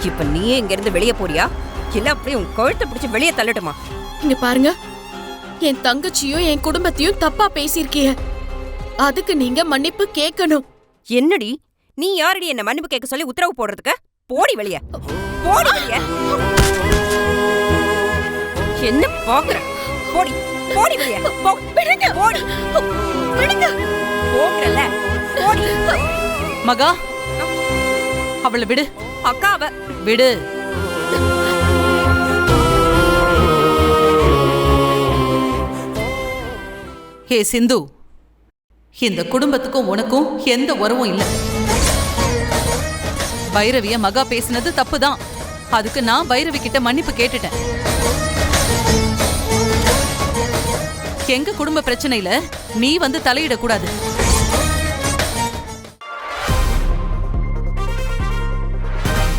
இப்ப நீயே இங்க இருந்து வெளியே போறியா இல்ல அப்படியே உன் கழுத்தை பிடிச்சு வெளியே தள்ளட்டுமா? இங்க பாருங்க, என் தங்கச்சியும் என் குடும்பத்தையும் தப்பா பேசியிருக்கீங்க. அதுக்கு நீங்க மன்னிப்பு கேட்கணும். என்னடி நீ யாரடி என்ன மன்னிப்பு கேட்க சொல்லி உத்தரவு போடுறதுக்கு? போடி வெளியே, போடி வெளியே. என்ன பாக்குற? போடி, போடி வெளியே. விடுங்க, போடி, விடுங்க. போகல. போடி. மகா, அவளை விடு. அக்காவ விடு. ஹே சிந்து, இந்த குடும்பத்துக்கும் உனக்கும் எந்த உறவும் இல்ல. பைரவிய மகா பேசினது தப்புதான். அதுக்கு நான் பைரவி கிட்ட மன்னிப்பு கேட்டுட்டேன். எங்க குடும்ப பிரச்சனையில நீ வந்து தலையிடக்கூடாது.